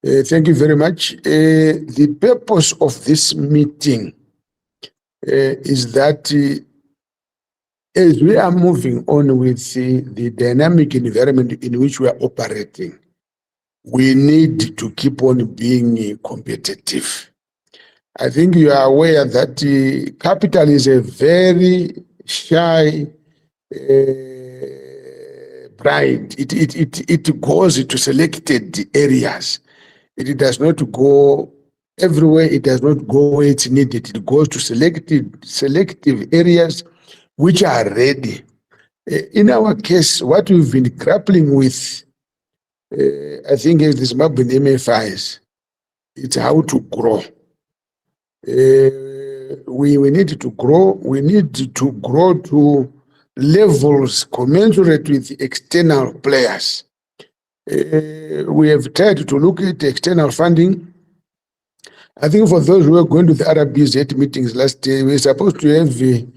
Thank you very much. The purpose of this meeting is that as we are moving on with the dynamic environment in which we are operating, we need to keep on being competitive. I think you are aware that capital is a very shy bride. It goes to selected areas. It does not go everywhere. It does not go where it's needed. It goes to selective areas which are ready. In our case, what we've been grappling with, I think, is the Zimbabwean MFIs. It's how to grow. We need to grow. We need to grow to levels commensurate with external players. We have tried to look at external funding. I think for those who are going to the RBZ meetings last year, we were supposed to have a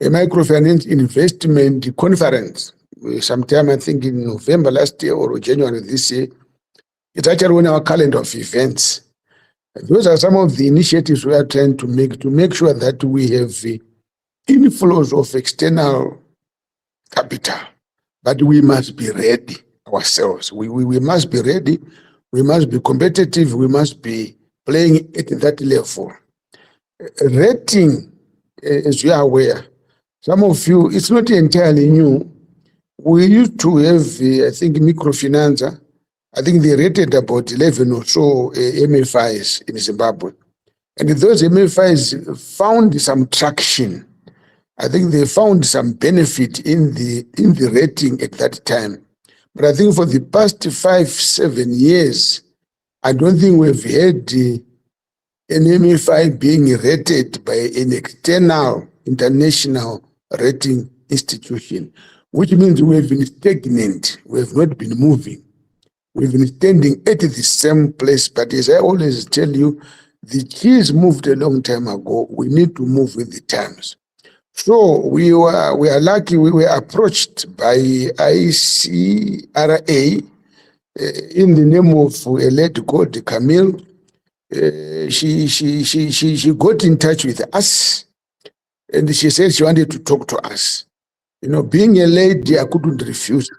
microfinance investment conference sometime, I think, in November last year or January this year. It's actually on our calendar of events. Those are some of the initiatives we are trying to make sure that we have inflows of external capital. But we must be ready ourselves. We must be ready. We must be competitive. We must be playing at that level. Rating, as you are aware, some of you, it's not entirely new. We used to have, I think, Microfinance. I think they rated about 11 or so MFIs in Zimbabwe. And those MFIs found some traction. I think they found some benefit in the rating at that time. But I think for the past 5-7 years, I don't think we've had an MFI being rated by an external international rating institution, which means we have been stagnant. We have not been moving. We've been standing at the same place. But as I always tell you, the cheese moved a long time ago. We need to move with the times. So we are lucky. We were approached by ICRA in the name of a lady called Camille. She got in touch with us, and she said she wanted to talk to us. You know, being a lady, I couldn't refuse.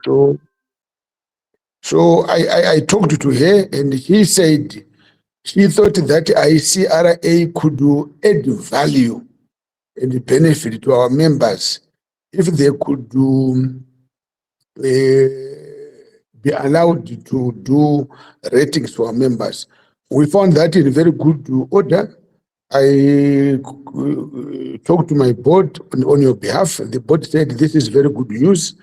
So I talked to her, and she said she thought that ICRA could add value and benefit to our members if they could be allowed to do ratings for our members. We found that in very good order. I talked to my board on your behalf. The board said this is very good news.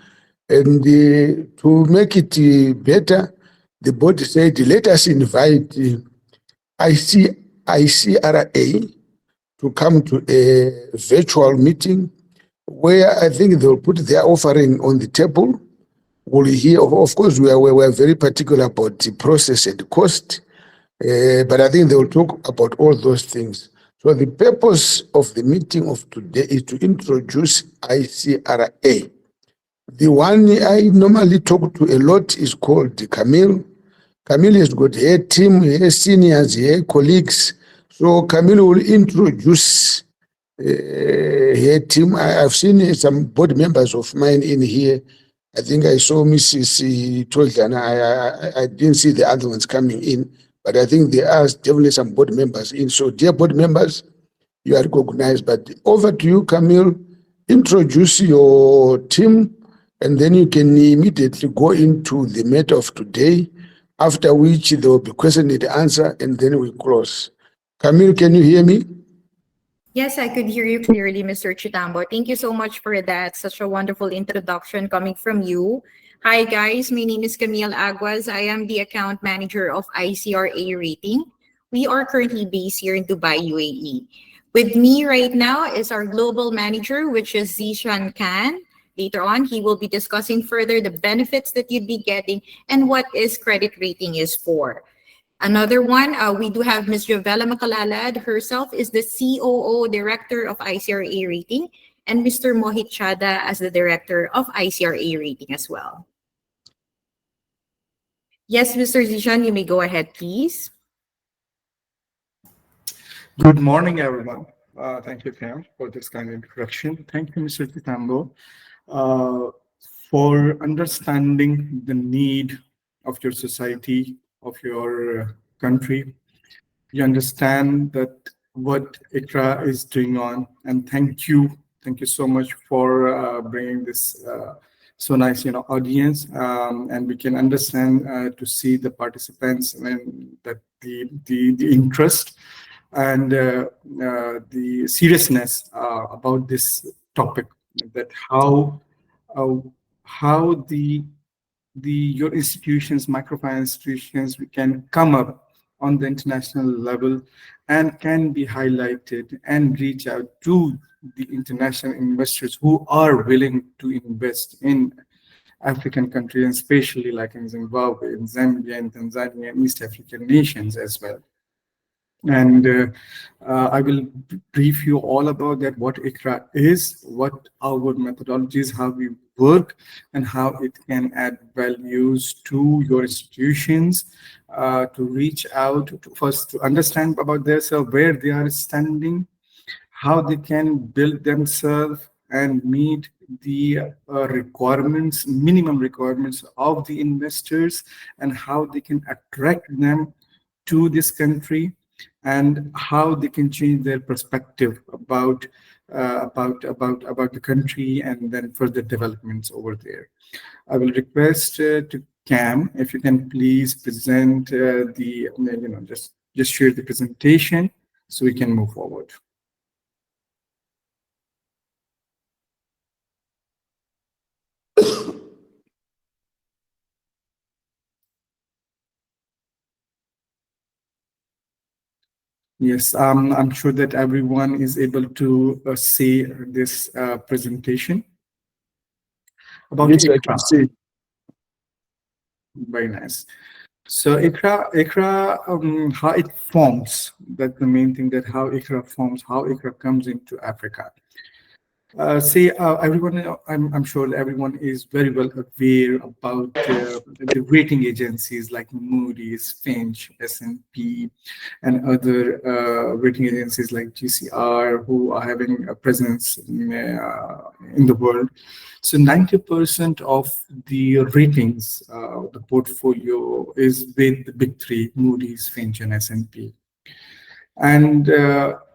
And to make it better, the board said, let us invite ICRA to come to a virtual meeting where I think they'll put their offering on the table. We'll hear, of course, we are very particular about the process and cost, but I think they'll talk about all those things. So the purpose of the meeting of today is to introduce ICRA. The one I normally talk to a lot is called Camille. Camille has got her team, her seniors, her colleagues. So Camille will introduce her team. I've seen some board members of mine in here. I think I saw Mrs. Toljana. I didn't see the other ones coming in, but I think there are definitely some board members in. So dear board members, you are recognized. But over to you, Camille. Introduce your team, and then you can immediately go into the matter of today, after which there will be question and answer, and then we close. Camille, can you hear me? Yes, I could hear you clearly, Mr. Chitambo. Thank you so much for that. Such a wonderful introduction coming from you. Hi, guys. My name is Camille Aguas. I am the account manager of ICRA Rating. We are currently based here in Dubai, UAE. With me right now is our global manager, which is Zishan Khan. Later on, he will be discussing further the benefits that you'd be getting and what is credit rating is for. Another one, we do have Ms. Jovella Makalalad herself is the COO Director of ICRA Rating, and Mr. Mohit Chada as the Director of ICRA Rating as well. Yes, Mr. Zishan, you may go ahead, please. Good morning, everyone. Thank you, Cam, for this kind of introduction. Thank you, Mr. Titambo, uh, for understanding the need of your society, of your country. You understand that what ICRA is doing on, and thank you so much for bringing this so nice, audience, and we can understand to see the participants and that the interest and the seriousness about this topic, that uh, how the your institutions, microfinance institutions, we can come up on the international level and can be highlighted and reach out to the international investors who are willing to invest in African countries, and especially like in Zimbabwe, in Zambia, and Tanzania, and East African nations as well. And I will brief you all about that, what ICRA is, what our methodologies, how we work, and how it can add values to your institutions, to reach out, to first to understand about themselves, where they are standing, how they can build themselves and meet the requirements, minimum requirements of the investors, and how they can attract them to this country, and how they can change their perspective about the country and then further developments over there. I will request to Cam, if you can please present just share the presentation so we can move forward. Yes, I'm sure that everyone is able to see this presentation about Yes, I can ICRA. see. Very nice. So ICRA, how it forms, that's the main thing, that how ICRA forms, how ICRA comes into Africa. Everyone, I'm sure everyone is very well aware about the rating agencies like Moody's, Finch, S&P, and other rating agencies like GCR, who are having a presence in the world. So 90% of the ratings, the portfolio is with the big three, Moody's, Finch, and S&P. And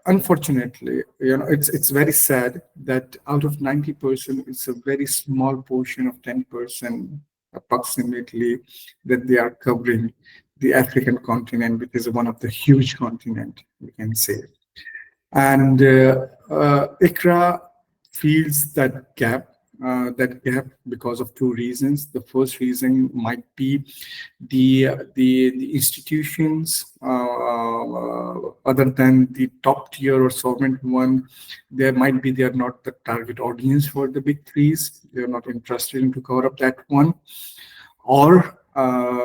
unfortunately, it's very sad that out of 90%, it's a very small portion of 10% approximately that they are covering the African continent, which is one of the huge continent, we can say. And ICRA feels that gap because of two reasons. The first reason might be the institutions, other than the top tier or sovereign one, they are not the target audience for the big threes. They're not interested in to cover up that one, or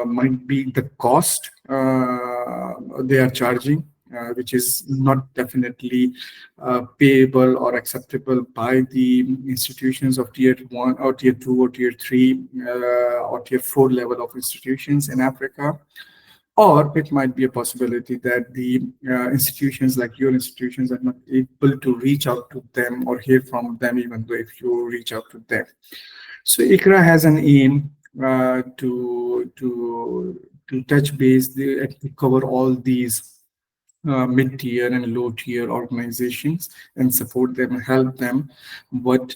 might be the cost they are charging, which is not definitely payable or acceptable by the institutions of tier 1 or tier 2 or tier 3 or tier 4 level of institutions in Africa. Or it might be a possibility that the institutions like your institutions are not able to reach out to them or hear from them, even though if you reach out to them. So ICRA has an aim to touch base, to cover all these mid-tier and low-tier organizations and support them, help them. What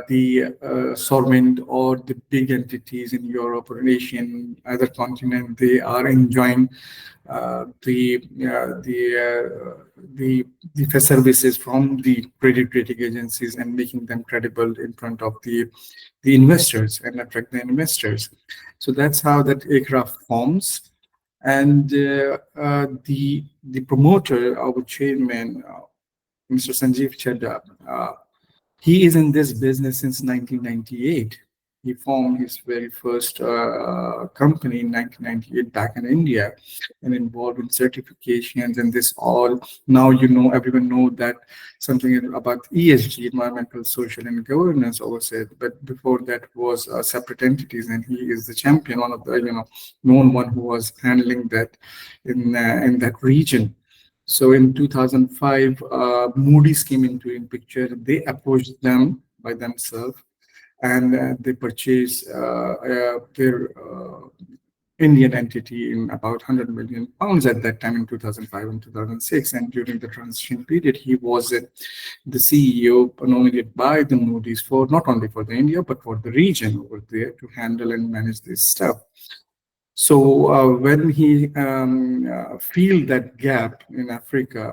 the sovereign or the big entities in Europe or Asian other continent, they are enjoying the services from the credit rating agencies and making them credible in front of the investors and attract the investors. So that's how that ICRA forms. And the promoter, our chairman, Mr. Sanjeev Chadha, he is in this business since 1998. he formed his very first company in 1998 back in India, and involved in certifications and this all. Now everyone know that something about ESG, environmental, social, and governance oversight. But before that was separate entities, and he is the champion, one of the known one who was handling that in that region. So in 2005, Moody's came in picture. They approached them by themselves, and they purchased their Indian entity in about 100 million pounds at that time in 2005 and 2006. And during the transition period, he was the CEO nominated by the Moody's for not only for the India, but for the region over there to handle and manage this stuff. So when he feel that gap in Africa,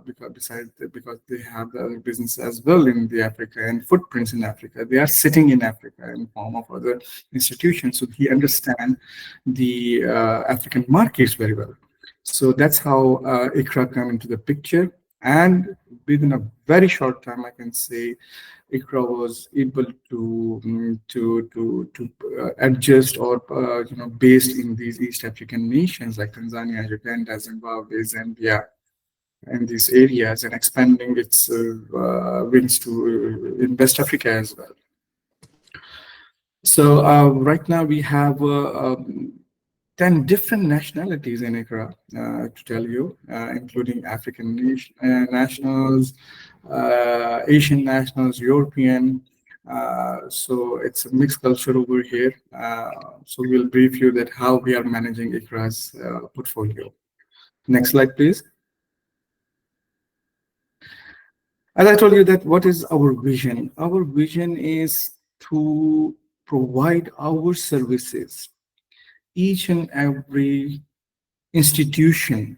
because they have the other business as well in the Africa and footprints in Africa, they are sitting in Africa in form of other institutions. So he understand the African markets very well. So that's how ICRA come into the picture, and within a very short time, I can say, ICRA was able to adjust or based in these East African nations like Tanzania, Uganda, Zimbabwe, Zambia, and these areas, and expanding its wings to in West Africa as well. So right now we have 10 different nationalities in ICRA, to tell you, including African nationals, Asian nationals, European. So it's a mixed culture over here. So we'll brief you that how we are managing ICRA's portfolio. Next slide, please. As I told you that what is our vision? Our vision is to provide our services. Each and every institution,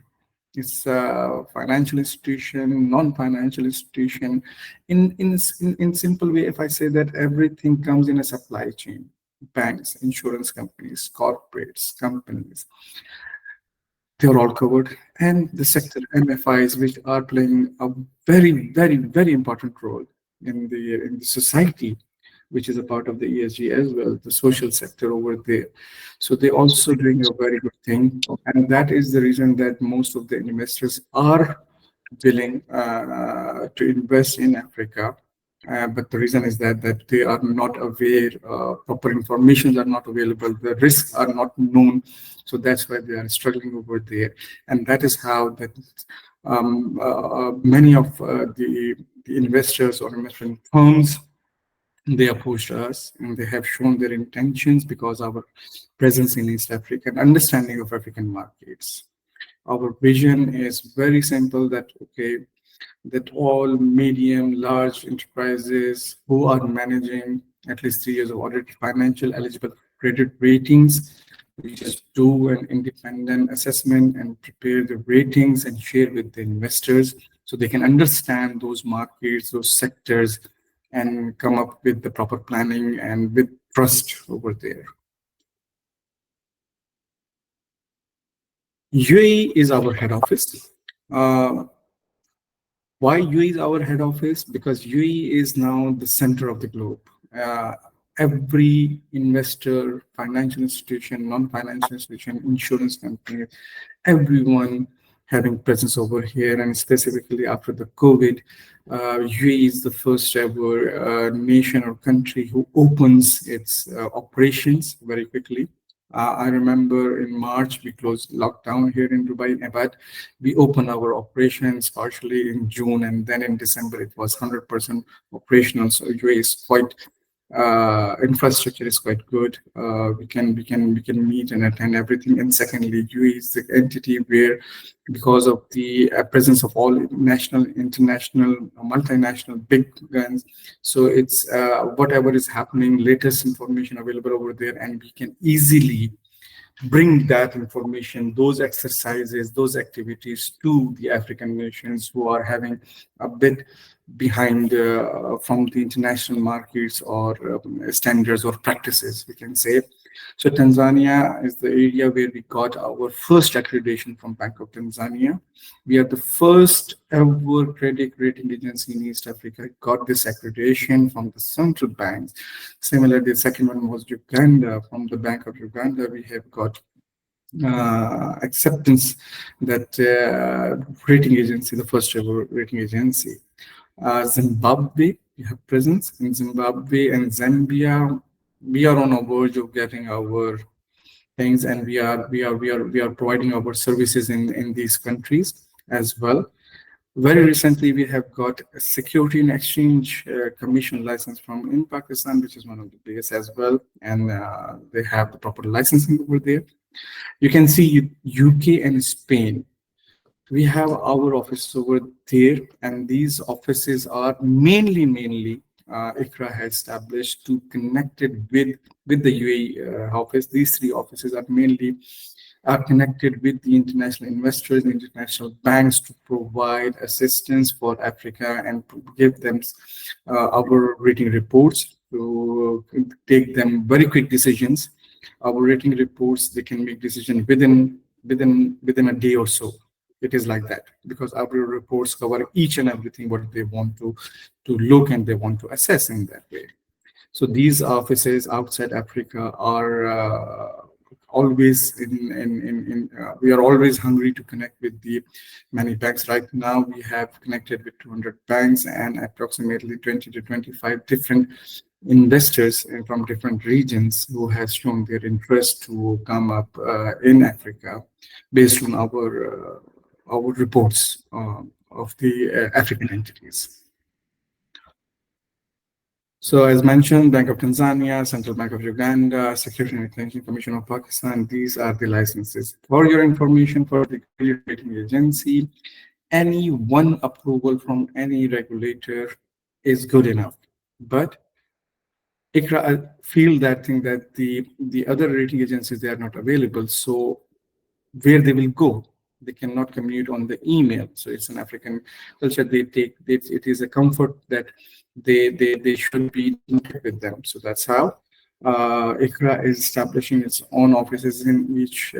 it's a financial institution, non-financial institution. In simple way, if I say that everything comes in a supply chain, banks, insurance companies, corporates, companies, they're all covered. And the sector MFIs, which are playing a very, very, very important role in the society, which is a part of the ESG as well, the social sector over there. So they're also doing a very good thing. And that is the reason that most of the investors are willing to invest in Africa. But the reason is that they are not aware, proper information are not available, the risks are not known. So that's why they are struggling over there. And that is how that many of the investors or investment firms, they approached us and they have shown their intentions because our presence in East Africa and understanding of African markets. Our vision is very simple, that that all medium, large enterprises who are managing at least 3 years of audited financial eligible credit ratings, we just do an independent assessment and prepare the ratings and share with the investors so they can understand those markets, those sectors, and come up with the proper planning and with trust over there. UAE is our head office. Why UAE is our head office? Because UAE is now the center of the globe. Every investor, financial institution, non-financial institution, insurance company, everyone having presence over here. And specifically after the COVID, UAE is the first ever nation or country who opens its operations very quickly. I remember in March, we closed lockdown here in Dubai, but we opened our operations partially in June, and then in December, it was 100% operational. So UAE is quite, infrastructure is quite good. We can meet and attend everything. And secondly, UAE is the entity where, because of the presence of all national, international, multinational big guns, so it's whatever is happening, latest information available over there, and we can easily bring that information, those exercises, those activities to the African nations who are having a bit behind from the international markets or standards or practices, we can say. So Tanzania is the area where we got our first accreditation from Bank of Tanzania. We are the first ever credit rating agency in East Africa got this accreditation from the central banks. Similarly, the second one was Uganda. From the Bank of Uganda, we have got acceptance that rating agency, the first ever rating agency. Zimbabwe, we have presence in Zimbabwe and Zambia. We are on a verge of getting our things, and we are providing our services in these countries as well. Very recently, we have got a Security and Exchange Commission license from in Pakistan, which is one of the biggest as well, and they have the proper licensing over there. You can see UK and Spain. We have our offices over there, and these offices are mainly ICRA has established to connect it with the UAE office. These three offices are connected with the international investors and international banks to provide assistance for Africa and to give them our rating reports, to take them very quick decisions. Our rating reports, they can make decisions within a day or so. It is like that because our reports cover each and everything what they want to look and they want to assess in that way. So these offices outside Africa are always we are always hungry to connect with the many banks. Right now we have connected with 200 banks and approximately 20 to 25 different investors from different regions who has shown their interest to come up in Africa based on our reports of the African entities. So as mentioned, Bank of Tanzania, Central Bank of Uganda, Security and Exchange Commission of Pakistan, these are the licenses. For your information, for the credit rating agency, any one approval from any regulator is good enough. But ICRA feel that thing that the other rating agencies, they are not available. So where they will go, they cannot communicate on the email. So it's an African culture. It is a comfort that they should be in contact with them. So that's how ICRA is establishing its own offices in each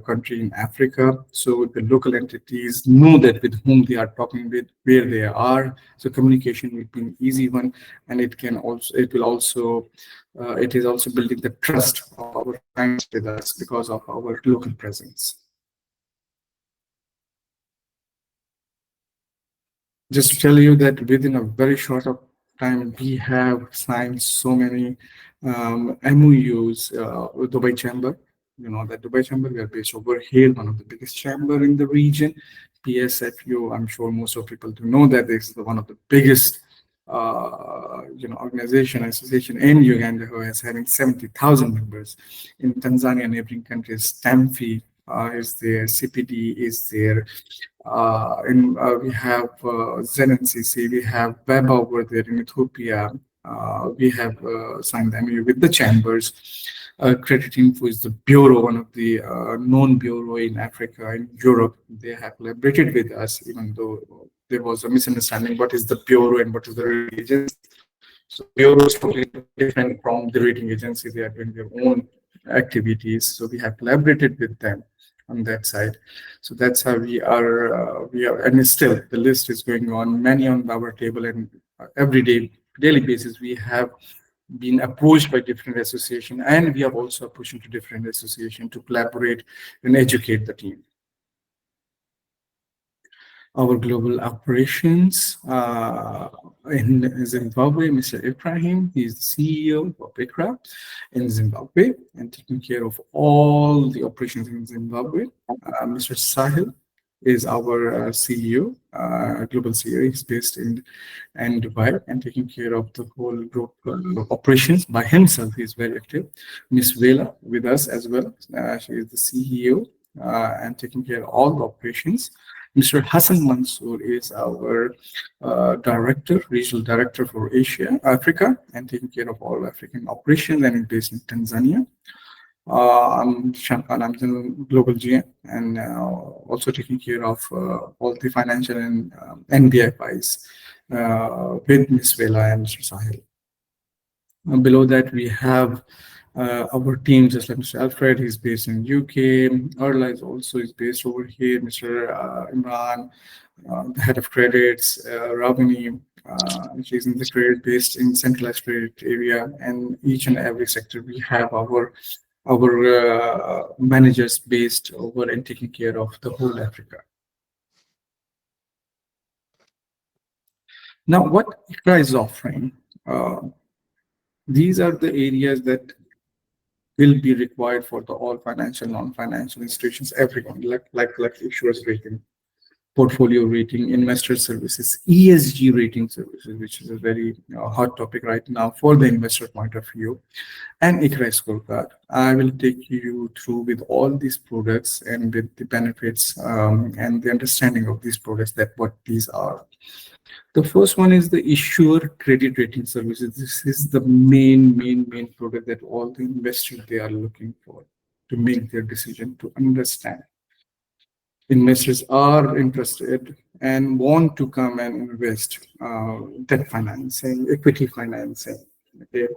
country in Africa. So the local entities know that with whom they are talking with, where they are. So communication will be an easy one, and it is also building the trust of our clients with us because of our local presence. Just to tell you that within a very short of time, we have signed so many MOUs with Dubai Chamber. You know that Dubai Chamber, we are based over here, one of the biggest chamber in the region. PSFU, I'm sure most of people do know that this is one of the biggest organization, association in Uganda, who is having 70,000 members. In Tanzania, neighboring countries, ZAMFI is there, CPD is there. We have ZNCC, we have Web over there in Ethiopia. We have signed MOU with the chambers. Credit Info is the bureau, one of the known bureau in Africa and Europe. They have collaborated with us, even though there was a misunderstanding what is the bureau and what is the rating agency. So bureau is totally different from the rating agency. They are doing their own activities. So we have collaborated with them on that side. So that's how we are, and still the list is going on, many on our table, and daily basis, we have been approached by different associations, and we are also pushing to different associations to collaborate and educate the team. Our global operations in Zimbabwe, Mr. Ibrahim, he is the CEO of ICRA in Zimbabwe and taking care of all the operations in Zimbabwe. Mr. Sahil is our CEO, global CEO. He's based in Dubai and taking care of the whole group operations by himself. He's very active. Miss Vela with us as well. She is the CEO and taking care of all the operations. Mr. Hassan Mansour is our regional director for Africa, and taking care of all African operations and based in Tanzania. I'm Shankar, I'm the global GM, and also taking care of all the financial and NBFIs with Ms. Vela and Mr. Sahil. Below that, we have Our team, just like Mr. Alfred, he's based in UK. Arla is also is based over here. Mr. Imran, the head of credits, Ravini, she's in the credit based in centralized credit area, and each and every sector we have our managers based over and taking care of the whole Africa. Now, what ICRA is offering, these are the areas that will be required for the all financial, non-financial institutions, everyone, like issuers rating, portfolio rating, investor services, ESG rating services, which is a very hot topic right now for the investor point of view, and ICRA scorecard. I will take you through with all these products and with the benefits and the understanding of these products, that what these are. The first one is the issuer credit rating services. This is the main product that all the investors they are looking for to make their decision, to understand. Investors are interested and want to come and invest debt financing, equity financing. Okay?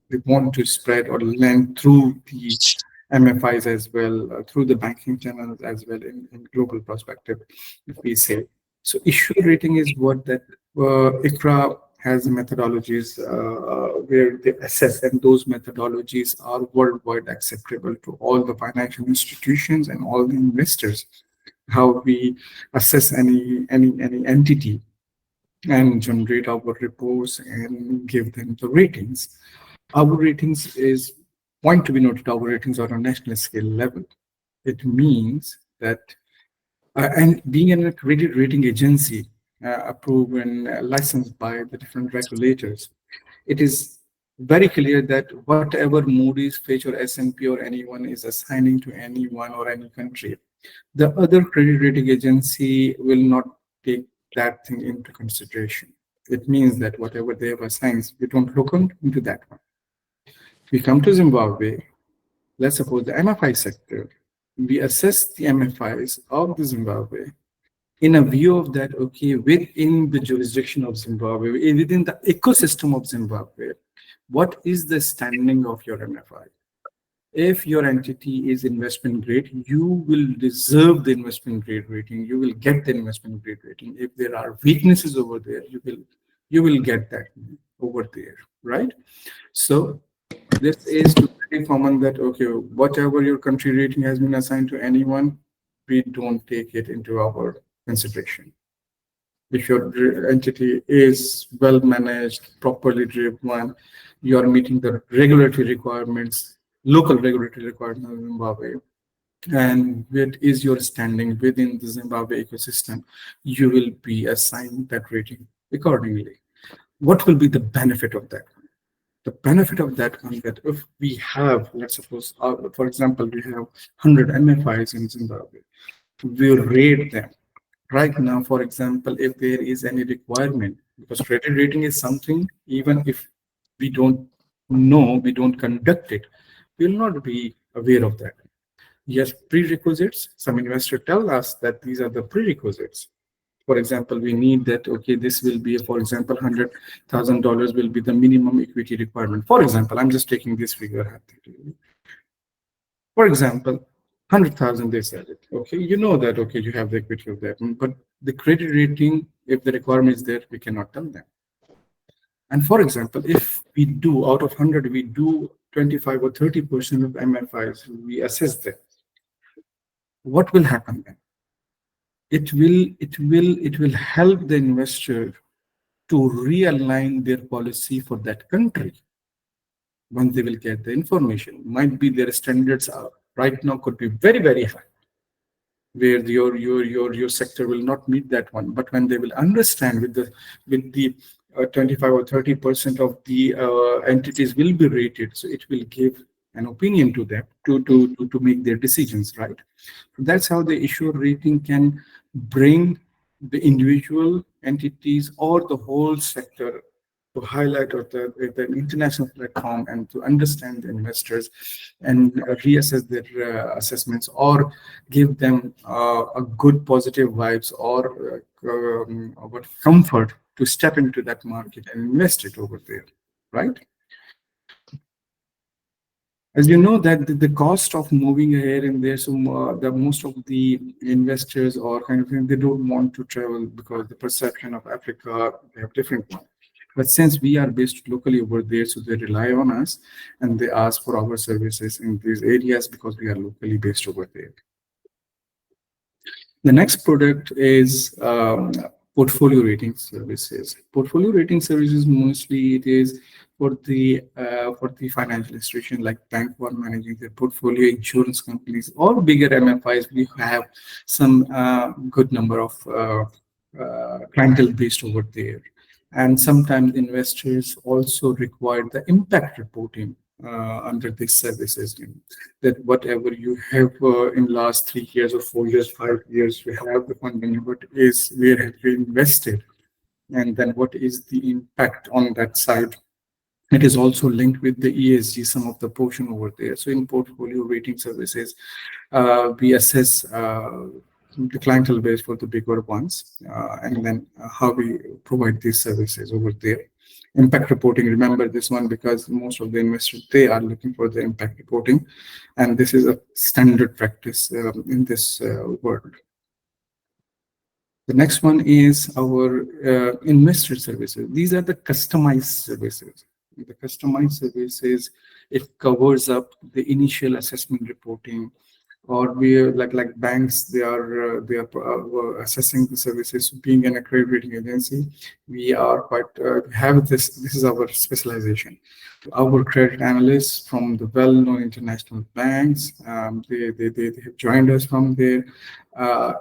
They want to spread or lend through the MFIs as well, through the banking channels as well in global perspective, if we say. So issue rating is what that ICRA has methodologies where they assess, and those methodologies are worldwide acceptable to all the financial institutions and all the investors. How we assess any entity and generate our reports and give them the ratings. Our ratings is point to be noted. Our ratings are on national scale level. It means that and being a credit rating agency approved and licensed by the different regulators, it is very clear that whatever Moody's, Fitch, or S&P or anyone is assigning to anyone or any country, the other credit rating agency will not take that thing into consideration. It means that whatever they have assigned, we don't look into that one. We come to Zimbabwe, let's suppose the MFI sector, we assess the MFIs of the Zimbabwe in a view of that, okay, within the jurisdiction of Zimbabwe, within the ecosystem of Zimbabwe, what is the standing of your MFI? If your entity is investment grade, you will deserve the investment grade rating. You will get the investment grade rating. If there are weaknesses over there, you will get that over there, right? So this is to very common that, okay, whatever your country rating has been assigned to anyone, we don't take it into our consideration. If your entity is well managed, properly driven, you are meeting the regulatory requirements, local regulatory requirements of Zimbabwe, and what is your standing within the Zimbabwe ecosystem, you will be assigned that rating accordingly. What will be the benefit of that? The benefit of that one, that if we have, let's suppose, for example, we have 100 MFIs in Zimbabwe, we'll rate them. Right now, for example, if there is any requirement, because credit rating is something, even if we don't know, we don't conduct it, we will not be aware of that. Yes, prerequisites, some investors tell us that these are the prerequisites. For example, we need that, okay, this will be, for example, $100,000 will be the minimum equity requirement. For example, I'm just taking this figure. For example, 100,000, they said it. Okay, you know that, okay, you have the equity of that. But the credit rating, if the requirement is there, we cannot tell them. And for example, if we do, out of 100, we do 25 or 30% of MFIs, we assess them. What will happen then? It will help the investor to realign their policy for that country. Once they will get the information, might be their standards are right now could be very high, where your sector will not meet that one. But when they will understand with the 25 or 30% of the entities will be rated, so it will give an opinion to them to make their decisions, right? That's how the issuer rating can bring the individual entities or the whole sector to highlight or the international platform and to understand the investors and reassess their assessments, or give them a good positive vibes or what comfort to step into that market and invest it over there, right? As you know that the cost of moving here and there, so the most of the investors or kind of thing, they don't want to travel because the perception of Africa, they have different one. But since we are based locally over there, so they rely on us and they ask for our services in these areas because we are locally based over there. The next product is portfolio rating services. Portfolio rating services, mostly it is for the financial institution like bank who are managing their portfolio, insurance companies, or bigger MFIs. We have some good number of clientele based over there. And sometimes investors also require the impact reporting under these services. That whatever you have in last 3 years or 4 years, 5 years, you have the funding, what is, where have you invested? And then what is the impact on that side? It is also linked with the ESG, some of the portion over there. So in portfolio rating services, we assess the clientele base for the bigger ones, and then how we provide these services over there. Impact reporting, remember this one because most of the investors, they are looking for the impact reporting, and this is a standard practice in this world. The next one is our investor services. These are the customized services. The customized services, it covers up the initial assessment reporting, or we like banks, they are assessing the services. Being an accredited rating agency, we are quite have this is our specialization. Our credit analysts from the well-known international banks, they have joined us from there.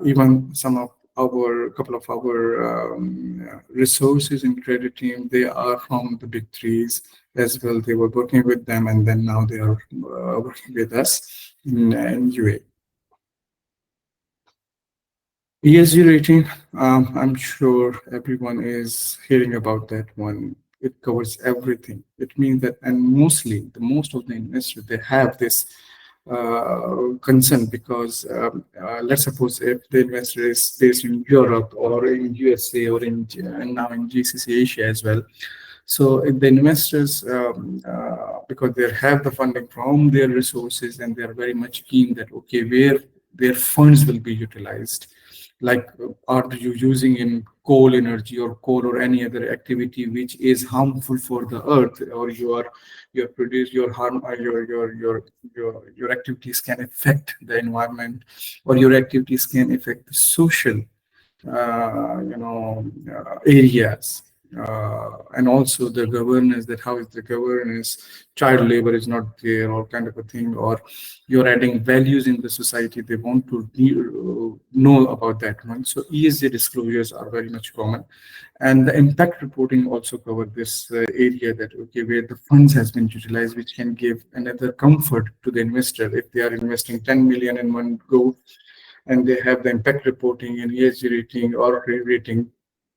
Even some of our couple of our resources in credit team, they are from the big threes as well. They were working with them, and then now they are working with us in UA. ESG rating, I'm sure everyone is hearing about that one. It covers everything. It means that, and mostly, most of the investors, they have this concern because let's suppose if the investor is based in Europe or in USA or in and now in GCC Asia as well. So if the investors, because they have the funding from their resources and they are very much keen that, okay, where their funds will be utilized, like are you using in coal energy or coal or any other activity which is harmful for the earth, or your produce your harm, your activities can affect the environment, or your activities can affect the social areas, and also the governance, that how is the governance, child labor is not there or kind of a thing, or you're adding values in the society, they want to know about that one. So ESG disclosures are very much common, and the impact reporting also cover this area, that okay, where the funds has been utilized, which can give another comfort to the investor if they are investing 10 million in one go, and they have the impact reporting and ESG rating or rating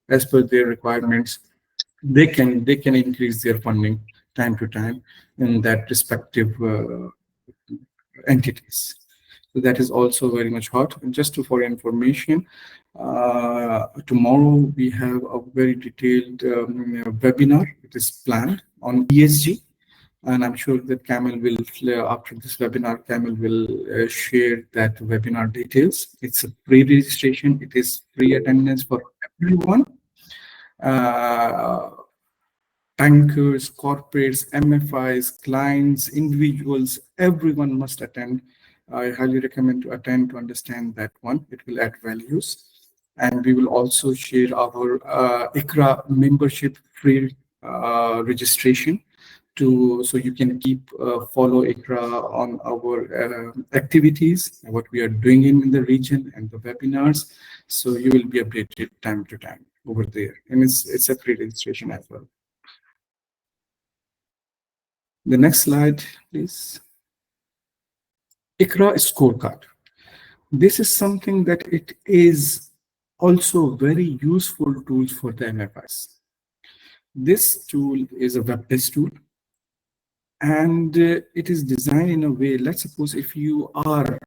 as per their requirements, they can increase their funding time to time in that respective entities. So that is also very much hot. And just for information, tomorrow we have a very detailed webinar. It is planned on ESG. And I'm sure that Kamil will, after this webinar, Kamil will share that webinar details. It's a pre-registration. It is free attendance for everyone. Bankers, corporates, MFIs, clients, individuals, everyone must attend. I highly recommend to attend to understand that one. It will add values. And we will also share our ICRA membership free registration, so you can keep follow ICRA on our activities, what we are doing in the region and the webinars. So you will be updated time to time over there, and it's a free registration as well. The next slide, please. ICRA scorecard. This is something that it is also very useful tool for the MFIs. This tool is a web-based tool, and it is designed in a way, let's suppose if you are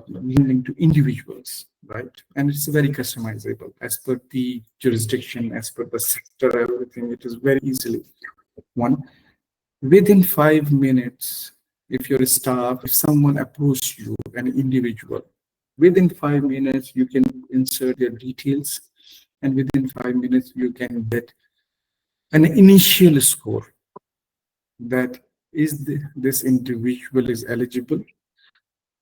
lending to individuals, right? And it's very customizable as per the jurisdiction, as per the sector, everything. It is very easily one. Within 5 minutes, if you're a staff, if someone approaches you, an individual, within 5 minutes, you can insert your details, and within 5 minutes, you can get an initial score that this individual is eligible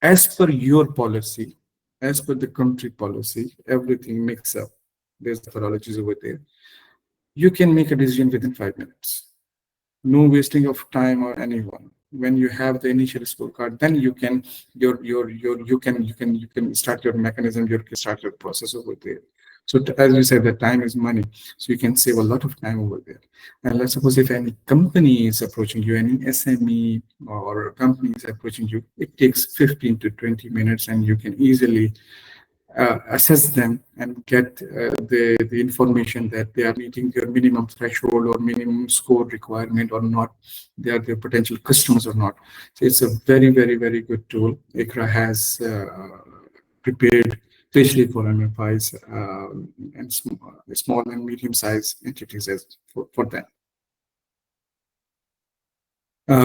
as per your policy, as per the country policy, everything mixed up. There's methodologies over there. You can make a decision within 5 minutes. No wasting of time or anyone. When you have the initial scorecard, then you can you can start your mechanism, you can start your process over there. So as you said, that time is money. So you can save a lot of time over there. And let's suppose if any company is approaching you, any SME or company is approaching you, it takes 15 to 20 minutes and you can easily assess them and get the information that they are meeting their minimum threshold or minimum score requirement or not, they are their potential customers or not. So it's a very, very, very good tool. ICRA has prepared especially for MFIs and small and medium-sized entities for them.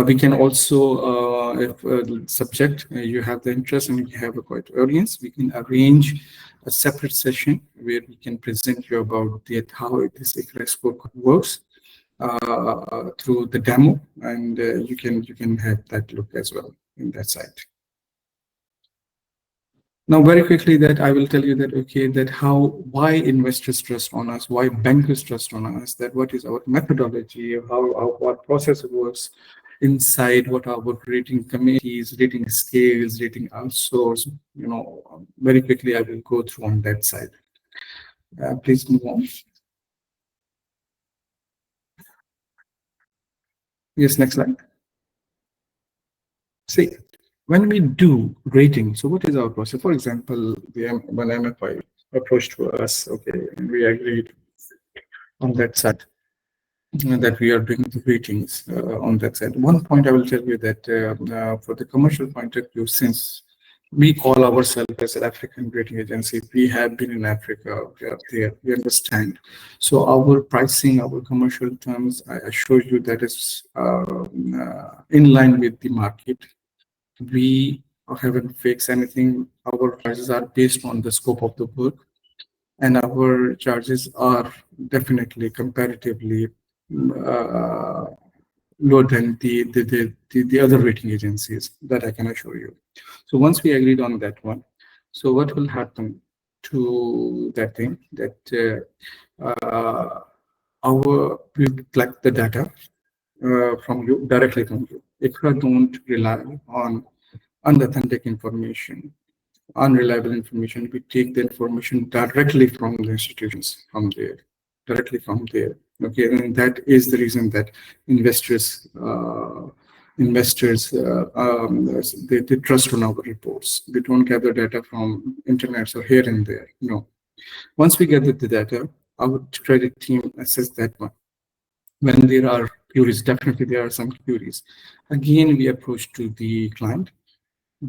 We can also, if subject, you have the interest and you have a quite audience, we can arrange a separate session where we can present you about how this ICRA scorecard works through the demo, and you can have that look as well in that site. Now, very quickly, that I will tell you that, okay, that why investors trust on us, why bankers trust on us, that what is our methodology, how our process works inside, what are our rating committees, rating scales, rating outsource, very quickly, I will go through on that side. Please move on. Yes, next slide. See, when we do rating, so what is our process? For example, when MFI approached to us, okay, and we agreed on that side that we are doing the ratings on that side. One point I will tell you that for the commercial point of view, since we call ourselves as an African rating agency, we have been in Africa, we are there, we understand. So our pricing, our commercial terms, I assure you that is in line with the market. We haven't fixed anything. Our prices are based on the scope of the work, and our charges are definitely comparatively lower than the other rating agencies, that I can assure you. So once we agreed on that one, so what will happen to that thing, that we collect the data from you, directly from you. ICRA don't rely on unauthentic information, unreliable information. We take the information directly from the institutions, directly from there. Okay, and that is the reason that investors they trust on our reports. They don't gather data from internet or here and there. No. Once we gather the data, our credit team assess that one. When there are queries, definitely there are some queries. Again, we approach to the client.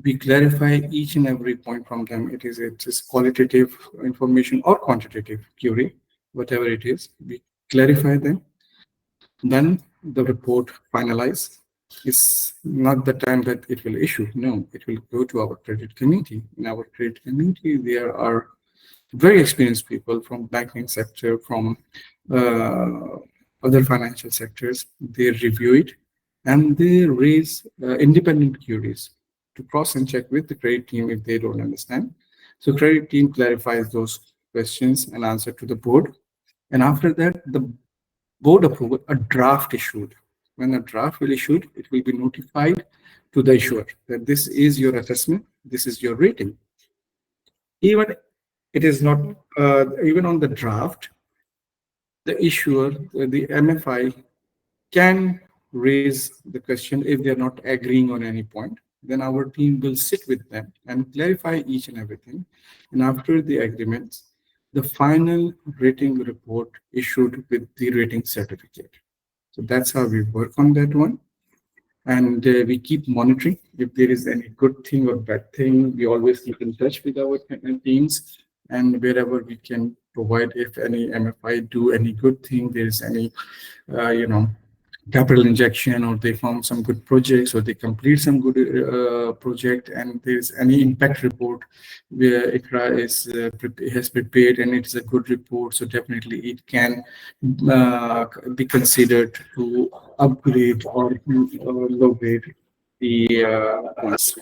We clarify each and every point from them. It is qualitative information or quantitative query, whatever it is. We clarify them. Then the report finalized. It's not the time that it will issue. No, it will go to our credit committee. In our credit committee, there are very experienced people from banking sector, from other financial sectors. They review it and they raise independent queries to cross and check with the credit team if they don't understand. So credit team clarifies those questions and answer to the board. And after that, the board approval, a draft issued. When a draft will issued, it will be notified to the issuer that this is your assessment, this is your rating. Even it is not, even on the draft, the issuer, the MFI can raise the question if they're not agreeing on any point. Then our team will sit with them and clarify each and everything. And after the agreements, the final rating report issued with the rating certificate. So that's how we work on that one. And we keep monitoring if there is any good thing or bad thing. We always keep in touch with our teams, and wherever we can provide, if any MFI do any good thing, there is any capital injection, or they found some good projects, or they complete some good project, and there's any impact report where ICRA has prepared, and it's a good report, so definitely it can be considered to upgrade or low grade the funds.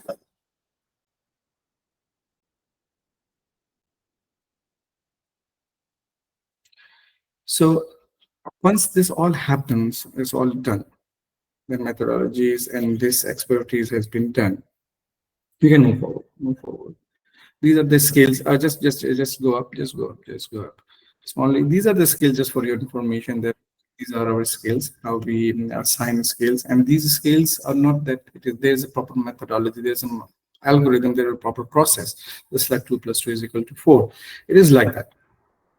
So once this all happens, it's all done, the methodologies and this expertise has been done, we can move forward. These are the skills. Just go up, just go up. Smallly, these are the skills, just for your information, that these are our skills, how we assign skills. And these skills are not that there's a proper methodology, there's some algorithm, there's a proper process. Just like 2 + 2 = 4. It is like that.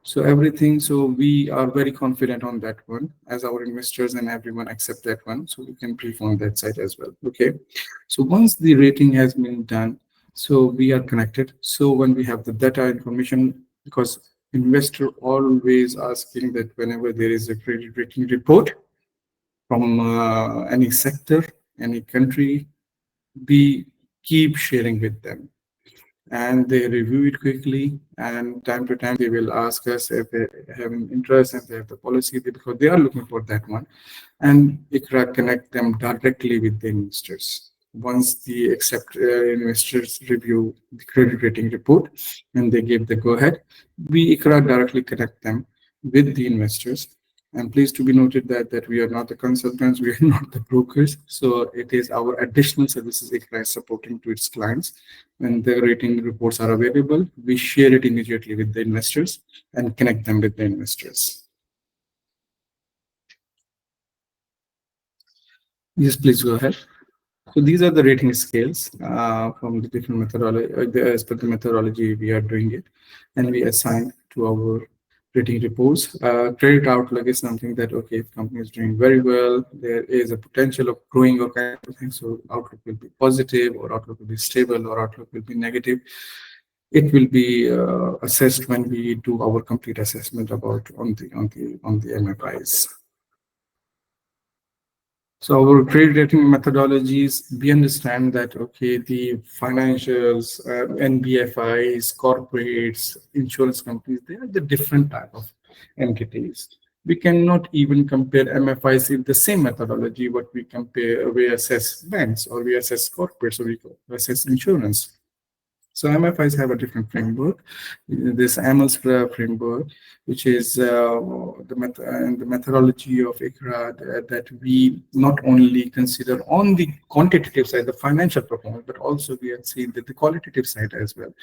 So everything, so we are very confident on that one, as our investors and everyone accept that one. So we can brief on that side as well. Okay. So once the rating has been done, so we are connected. So when we have the data information, because investor always asking that whenever there is a credit rating report from any sector, any country, we keep sharing with them, and they review it quickly, and time to time they will ask us if they have an interest and they have the policy, because they are looking for that one, and ICRA connect them directly with the investors. Once the investors review the credit rating report and they give the go ahead, we ICRA directly connect them with the investors. And please to be noted that we are not the consultants, we are not the brokers. So it is our additional services ICRA is supporting to its clients. When the rating reports are available, we share it immediately with the investors and connect them with the investors. Yes, please go ahead. So these are the rating scales from the different methodology. As per the methodology, we are doing it, and we assign to our rating reports. Credit outlook is something that, okay, if company is doing very well, there is a potential of growing or kind of thing. So outlook will be positive, or outlook will be stable, or outlook will be negative. It will be assessed when we do our complete assessment about on the MFIs. So our credit rating methodologies, we understand that, okay, the financials, NBFIs, corporates, insurance companies, they are the different type of entities. We cannot even compare MFIs with the same methodology, what we compare, we assess banks, or we assess corporates, or we assess insurance. So MFIs have a different framework. This AML's framework, which is the methodology of ICRA, that we not only consider on the quantitative side, the financial performance, but also we have seen that the qualitative side as well.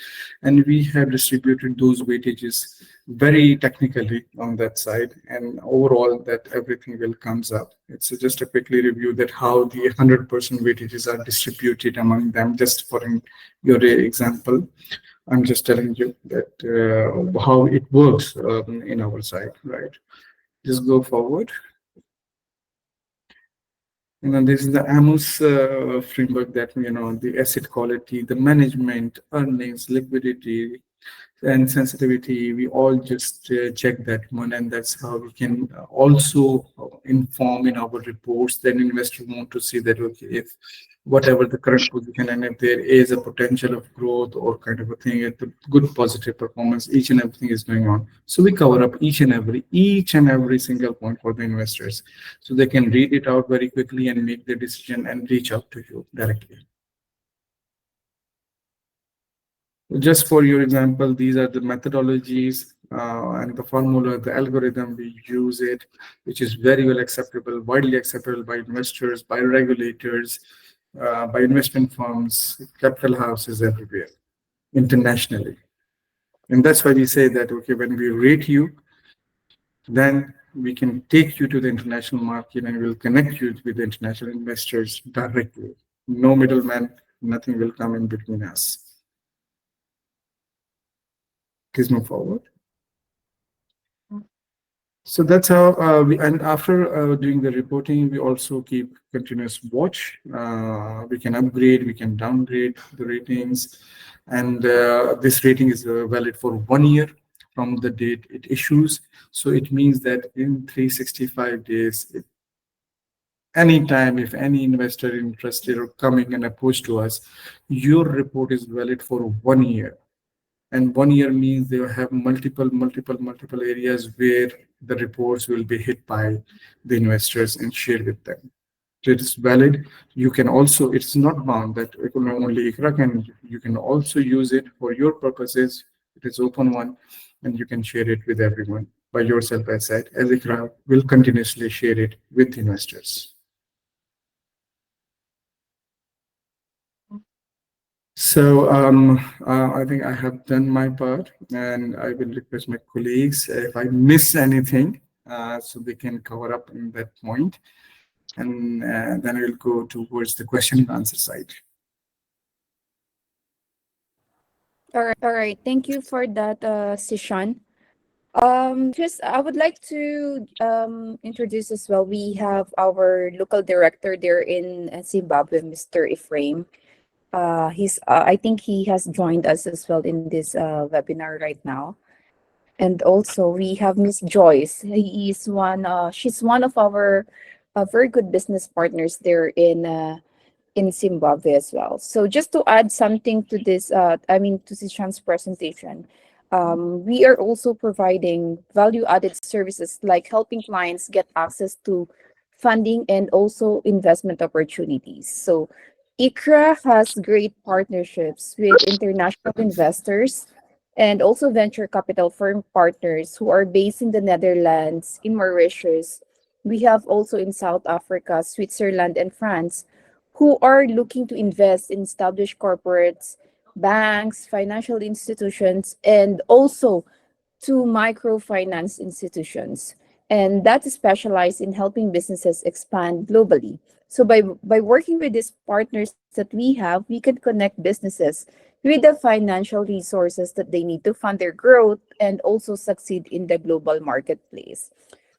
And we have distributed those weightages very technically on that side, and overall that everything will comes up. It's just a quickly review that how the 100% weightages are distributed among them. Just for your example, I'm just telling you that how it works in our side, right? Just go forward. And then this is the AMOS framework that, the asset quality, the management, earnings, liquidity, and sensitivity, we all just check that one, and that's how we can also inform in our reports that investor want to see that, okay, if whatever the current position, and if there is a potential of growth or kind of a thing, at the good positive performance, each and everything is going on. So we cover up each and every single point for the investors, so they can read it out very quickly and make their decision and reach out to you directly. Just for your example, these are the methodologies and the formula, the algorithm we use it, which is very well acceptable, widely acceptable by investors, by regulators, by investment firms, capital houses everywhere, internationally. And that's why we say that, okay, when we rate you, then we can take you to the international market and we'll connect you with the international investors directly. No middleman, nothing will come in between us. Please move forward. So that's how and after doing the reporting, we also keep continuous watch. We can upgrade, we can downgrade the ratings, and this rating is valid for 1 year from the date it issues. So it means that in 365 days, anytime if any investor interested or coming and approach to us, your report is valid for 1 year. And 1 year means they have multiple areas where the reports will be hit by the investors and shared with them. So it is valid. You can also, it's not bound that only ICRA can, you can also use it for your purposes. It is open one, and you can share it with everyone by yourself, as said, as ICRA will continuously share it with investors. So I think I have done my part, and I will request my colleagues if I miss anything, so they can cover up in that point, and then we'll go towards the question and answer side. All right. Thank you for that, Sishan. Just I would like to introduce as well. We have our local director there in Zimbabwe, Mr. Ephraim. I think he has joined us as well in this webinar right now. And also we have Miss Joyce. She's one of our very good business partners there in Zimbabwe as well. So just to add something to this, to Sishan's presentation, we are also providing value-added services like helping clients get access to funding and also investment opportunities. So ICRA has great partnerships with international investors and also venture capital firm partners who are based in the Netherlands, in Mauritius. We have also in South Africa, Switzerland, and France who are looking to invest in established corporates, banks, financial institutions, and also to microfinance institutions. And that is specialized in helping businesses expand globally. So by working with these partners that we have, we can connect businesses with the financial resources that they need to fund their growth and also succeed in the global marketplace.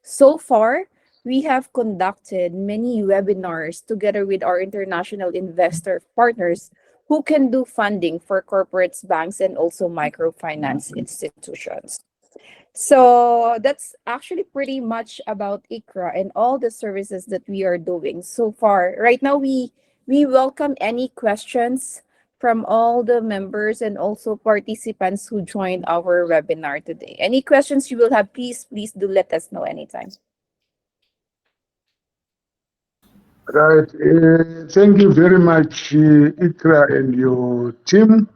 So far, we have conducted many webinars together with our international investor partners who can do funding for corporates, banks, and also microfinance institutions. So that's actually pretty much about ICRA and all the services that we are doing so far. Right now, we welcome any questions from all the members and also participants who joined our webinar today. Any questions you will have, please do let us know anytime. Right. Thank you very much, ICRA and your team.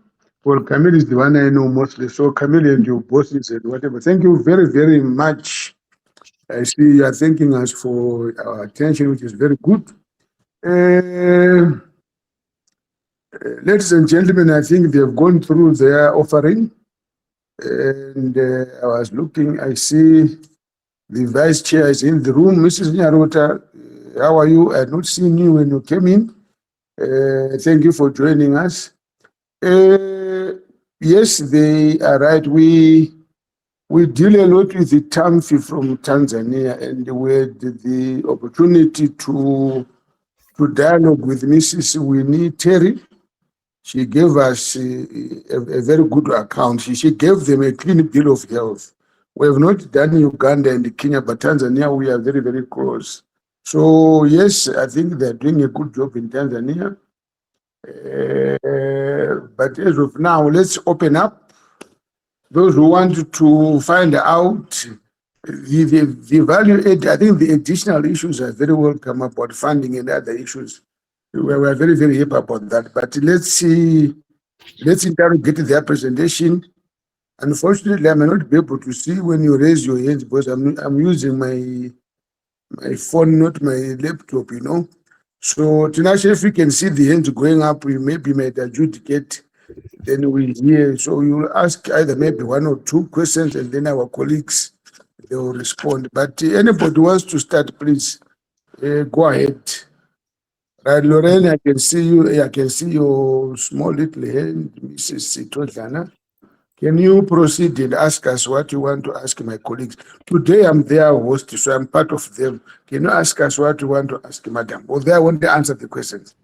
Well, Camille is the one I know mostly. So Camille and your bosses and whatever. Thank you very much. I see you are thanking us for our attention, which is very good. Ladies and gentlemen, I think they have gone through their offering. And I was looking, I see the vice chair is in the room. Mrs. Nyarota, how are you? I had not seen you when you came in. Thank you for joining us. Yes, they are right. We deal a lot with the ZAMFI from Tanzania, and we had the opportunity to dialogue with Mrs. Winnie Terry. She gave us a very good account. She gave them a clean bill of health. We have not done Uganda and Kenya, but Tanzania, we are very close. So yes, I think they're doing a good job in Tanzania. But as of now, let's open up. Those who want to find out the value add, I think the additional issues are very welcome about funding and other issues. We are very happy about that. But let's interrogate their presentation. Unfortunately, I may not be able to see when you raise your hands because I'm using my phone, not my laptop, you know. So tonight, if we can see the hands going up, we maybe might adjudicate, then we'll hear. So you'll ask either maybe one or two questions, and then our colleagues, they will respond. But anybody who wants to start, please go ahead. Right, Lorraine, I can see you. I can see your small little hand, Mrs. Sitodlana. Can you proceed and ask us what you want to ask my colleagues? Today I'm their host, so I'm part of them. Can you ask us what you want to ask, madam? Or they want to answer the questions.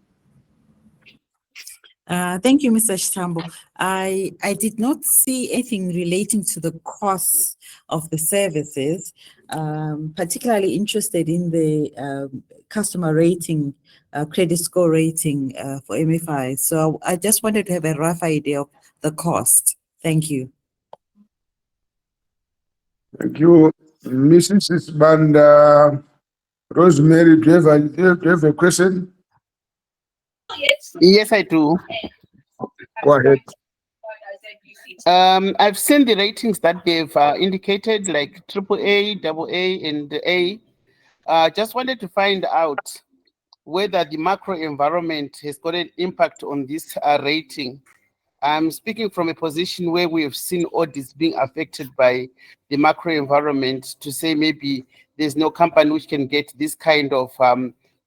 Thank you, Mr. Chitambo. I did not see anything relating to the costs of the services. Particularly interested in the customer rating, credit score rating for MFI. So I just wanted to have a rough idea of the cost. Thank you. Thank you. Mrs. Isbanda, Rosemary, do you have a question? Yes, I do. Go ahead. I've seen the ratings that they've indicated, like AAA, AA, and A. Just wanted to find out whether the macro environment has got an impact on this rating. I'm speaking from a position where we have seen audits being affected by the macro environment, to say maybe there's no company which can get this kind of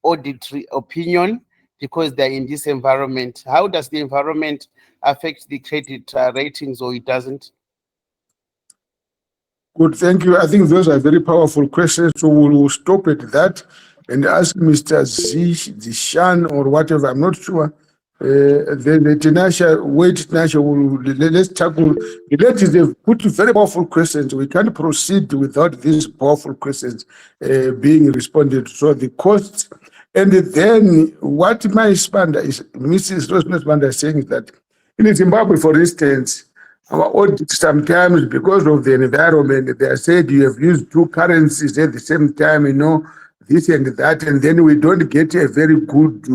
auditory opinion because they're in this environment. How does the environment affect the credit ratings, or it doesn't? Good, thank you. I think those are very powerful questions. So we'll stop at that and ask Mr. Zishan or whatever, I'm not sure. The Tinasha, wait, Tinasha, let's tackle. The ladies have put very powerful questions. We can't proceed without these powerful questions being responded to. So the costs, and then what my Spanda is, Mrs. Rosemary Spanda is saying is that in Zimbabwe, for instance, our audit sometimes, because of the environment, they are said you have used two currencies at the same time, you know, this and that, and then we don't get a very good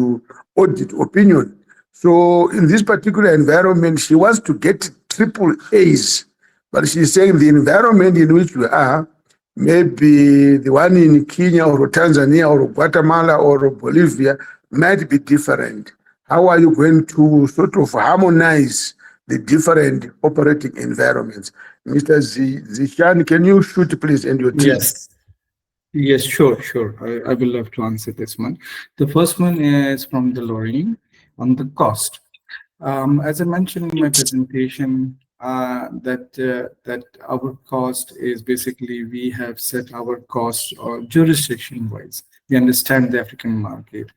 audit opinion. So in this particular environment, she wants to get triple A's, but she's saying the environment in which we are, maybe the one in Kenya or Tanzania or Guatemala or Bolivia might be different. How are you going to sort of harmonize the different operating environments? Mr. Zishan, can you shoot, please, and your team? Yes. Yes, sure. I will love to answer this one. The first one is from the Lorraine on the cost. As I mentioned in my presentation, that our cost is basically, we have set our cost jurisdiction wise. We understand the African market,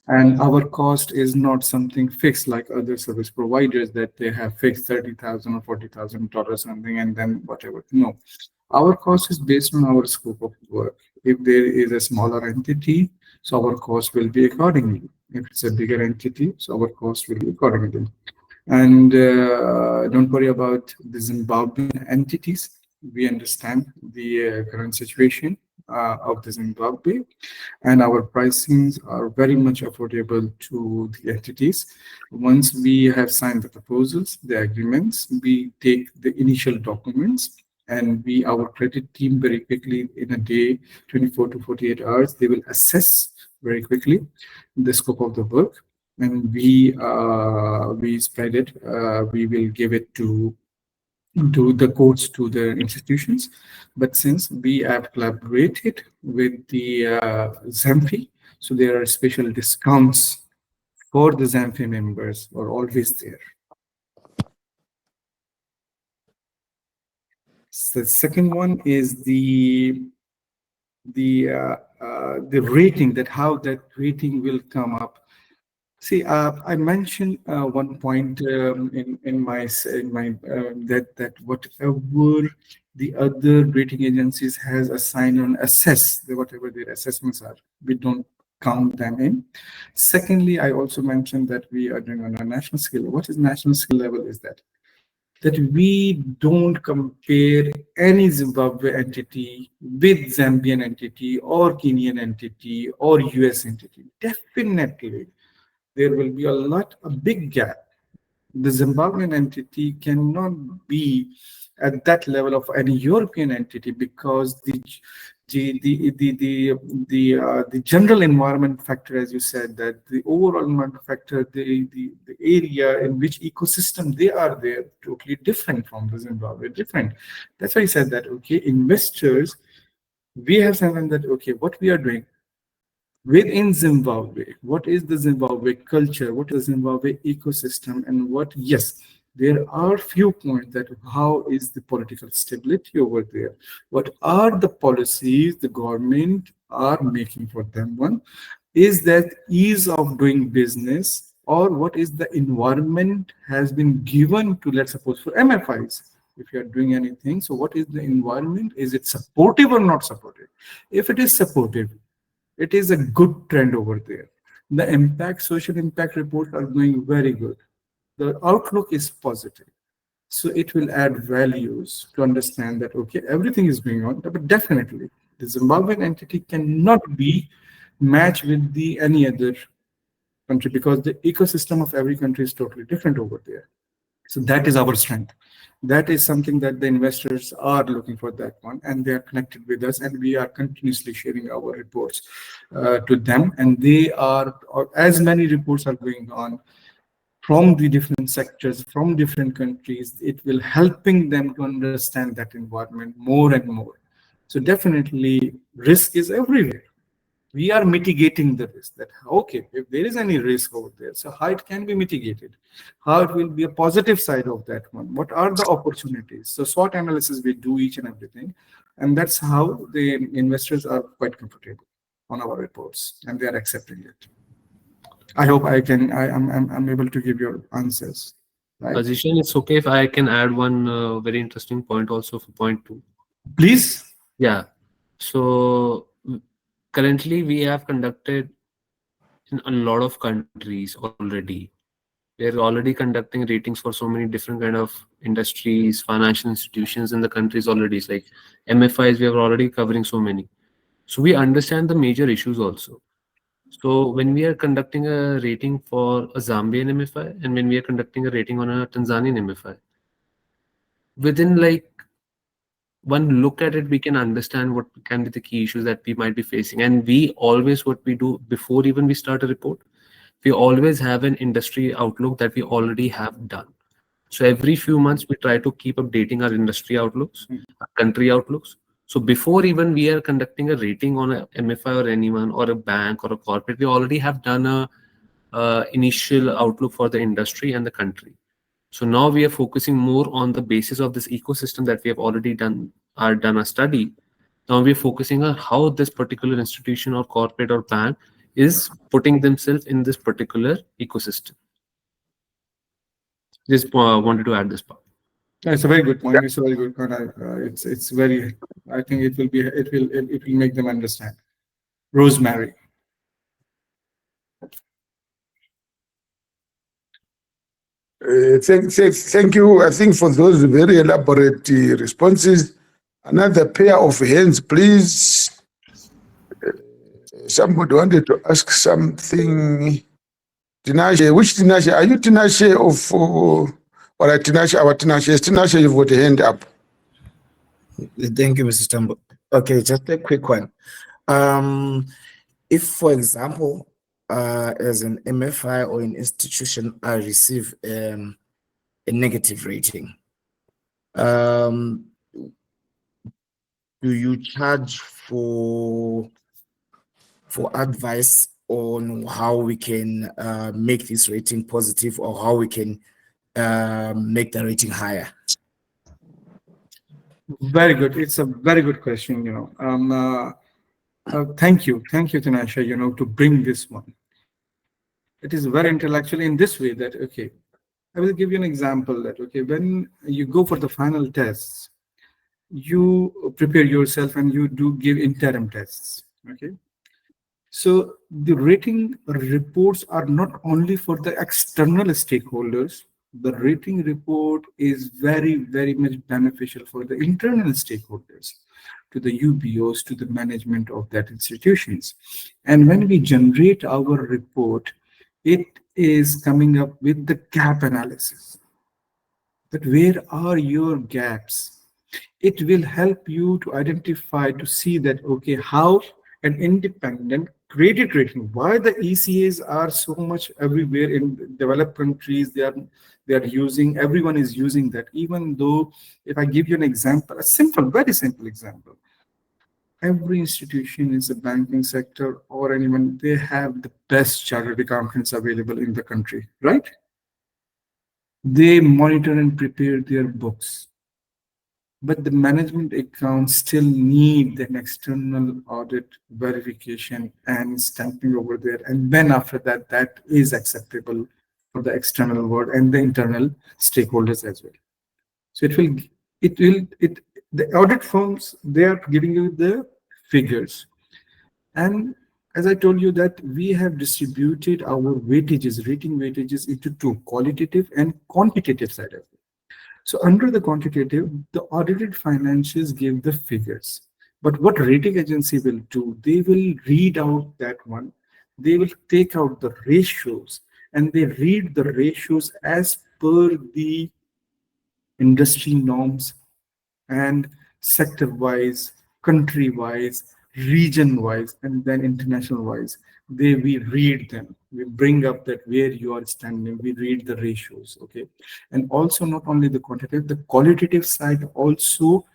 and our cost is not something fixed like other service providers that they have fixed $30,000 or $40,000 something and then whatever. No, our cost is based on our scope of work. If there is a smaller entity, so our cost will be accordingly. If it's a bigger entity, so our cost will be accordingly. And don't worry about the Zimbabwean entities. We understand the current situation of the Zimbabwe, and our pricings are very much affordable to the entities. Once we have signed the proposals, the agreements, we take the initial documents, and our credit team very quickly, in a day, 24 to 48 hours, they will assess very quickly the scope of the work, and we spread it. We will give it to the courts, to the institutions. But since we have collaborated with the ZAMFI, so there are special discounts for the ZAMFI members are always there. So the second one is the rating, that how that rating will come up. See, I mentioned one point in my that whatever the other rating agencies has assigned on assess, whatever their assessments are, we don't count them in. Secondly, I also mentioned that we are doing on a national scale. What is national scale level is that we don't compare any Zimbabwe entity with Zambian entity or Kenyan entity or US entity. Definitely, there will be a big gap. The Zimbabwean entity cannot be at that level of any European entity, because the general environment factor, as you said, that the overall environment factor, the area in which ecosystem they are there, totally different from the Zimbabwe, different. That's why I said that, okay, investors, we have said that, okay, what we are doing within Zimbabwe, what is the Zimbabwe culture, what is the Zimbabwe ecosystem, and what, yes, there are few points that how is the political stability over there, what are the policies the government are making for them. One is that ease of doing business or what is the environment has been given to, let's suppose, for MFIs. If you are doing anything, so what is the environment? Is it supportive or not supportive? If it is supportive, it is a good trend over there. The impact, social impact reports are going very good. The outlook is positive. So it will add values to understand that, okay, everything is going on, but definitely the Zimbabwean entity cannot be matched with the any other country because the ecosystem of every country is totally different over there. So that is our strength. That is something that the investors are looking for, that one, and they are connected with us, and we are continuously sharing our reports to them. And they are, or as many reports are going on from the different sectors, from different countries, it will helping them to understand that environment more and more. So definitely risk is everywhere. We are mitigating the risk, that okay, if there is any risk over there, so how it can be mitigated, how it will be a positive side of that one, what are the opportunities. So SWOT analysis we do each and everything, and that's how the investors are quite comfortable on our reports, and they are accepting it. I hope I'm able to give your answers, right? Zishan, it's okay if I can add one very interesting point also for point 2. Please. Yeah. So currently we have conducted in a lot of countries already. We're already conducting ratings for so many different kind of industries, financial institutions in the countries already. It's like MFIs, we are already covering so many. So we understand the major issues also. So when we are conducting a rating for a Zambian MFI and when we are conducting a rating on a Tanzanian MFI, within like one look at it, we can understand what can be the key issues that we might be facing. And we always, what we do before even we start a report, we always have an industry outlook that we already have done. So every few months, we try to keep updating our industry outlooks, our country outlooks. So before even we are conducting a rating on a MFI or anyone or a bank or a corporate, we already have done a initial outlook for the industry and the country. So now we are focusing more on the basis of this ecosystem that we have already done a study. Now we're focusing on how this particular institution or corporate or bank is putting themselves in this particular ecosystem. Just wanted to add this part. It's a very good point. It's a very good point. It's very. I think it will make them understand. Rosemary. Thank you. I think for those very elaborate responses. Another pair of hands, please. Somebody wanted to ask something. Tinashe, which Tinashe? Are you Tinashe of, or Tinashe, our Tinashe? Tinashe, you've got a hand up. Thank you, Mr. Tambo. Okay, just a quick one. If, for example, as an MFI or an institution, I receive a negative rating, do you charge for advice on how we can make this rating positive or how we can make the rating higher? Very good. It's a very good question. Thank you, Tinashe. To bring this one. It is very intellectual in this way that, okay, I will give you an example that, okay, when you go for the final tests, you prepare yourself and you do give interim tests, okay? So the rating reports are not only for the external stakeholders, the rating report is very, very much beneficial for the internal stakeholders, to the UBOs, to the management of that institutions. And when we generate our report, it is coming up with the gap analysis. That where are your gaps? It will help you to identify, to see that, okay, how an independent credit rating, why the ECAs are so much everywhere in developed countries, they are using, everyone is using that. Even though, if I give you an example, a simple, very simple example, every institution in the banking sector or anyone, they have the best chartered accountants available in the country, right? They monitor and prepare their books. But the management accounts still need an external audit verification and stamping over there. And then after that, that is acceptable for the external world and the internal stakeholders as well. So the audit firms, they are giving you the figures. And as I told you that we have distributed our weightages, rating weightages into two, qualitative and quantitative side of it. So under the quantitative, the audited financials give the figures. But what rating agency will do, they will read out that one. They will take out the ratios and they read the ratios as per the industry norms and sector-wise, country-wise, region-wise, and then international-wise. We read them. We bring up that where you are standing. We read the ratios, okay? And also not only the quantitative, the qualitative side also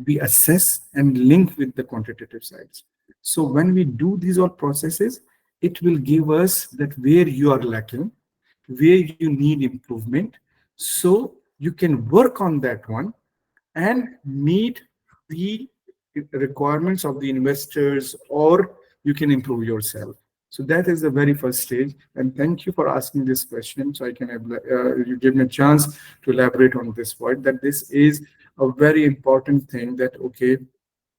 we assess and link with the quantitative sides. So when we do these all processes, it will give us that where you are lacking, where you need improvement. So you can work on that one and meet the requirements of the investors, or you can improve yourself. So that is the very first stage. And thank you for asking this question. So I can you give me a chance to elaborate on this point, that this is a very important thing, that, okay,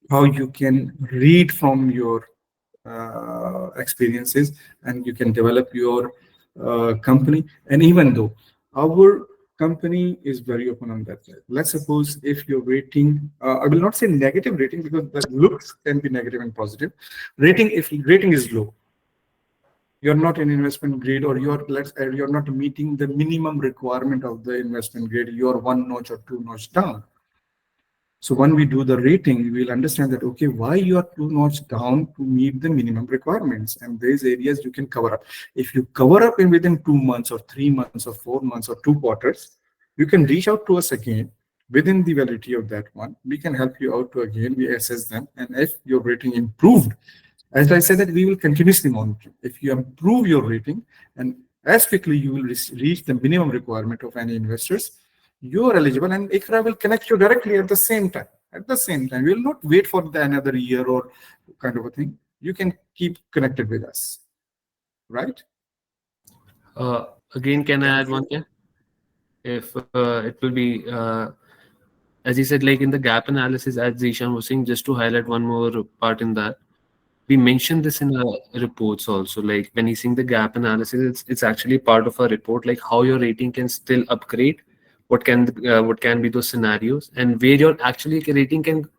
how you can read from your experiences and you can develop your company. And even though our company is very open on that side. Let's suppose if your rating, I will not say negative rating because the looks can be negative and positive. Rating, if rating is low, you're not in investment grade, or you're not meeting the minimum requirement of the investment grade, you're 1 notch or 2 notch down. So when we do the rating, we'll understand that, okay, why you are 2 notch down to meet the minimum requirements. And these areas you can cover up. If you cover up in within 2 months or 3 months or 4 months or 2 quarters, you can reach out to us again within the validity of that one. We can help you out to again, we assess them. And if your rating improved, as I said, that we will continuously monitor. If you improve your rating and as quickly you will reach the minimum requirement of any investors, you are eligible, and ICRA will connect you directly at the same time. At the same time, we will not wait for another year or kind of a thing. You can keep connected with us, right? Again, can I add one thing? If it will be, as you said, like in the gap analysis, as Zishan was saying, just to highlight one more part in that, we mentioned this in our reports also. Like when you see the gap analysis, it's actually part of our report, like how your rating can still upgrade, what can be those scenarios, and where your actually rating can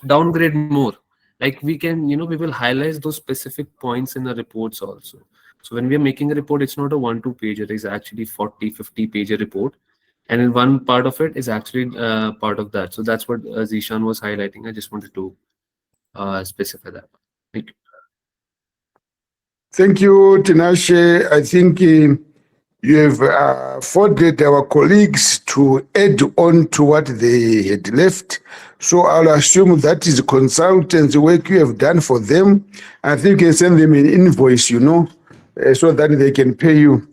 downgrade more. Like we can, we will highlight those specific points in the reports also. So when we are making a report, it's not a 1-2 pager, it's actually 40-50 pager report, and in one part of it is actually part of that. So that's what Zishan was highlighting. I just wanted to specify that. Thank you. Thank you, Tinashe. I think you have afforded our colleagues to add on to what they had left. So I'll assume that is consultants work you have done for them. I think you can send them an invoice, so that they can pay you.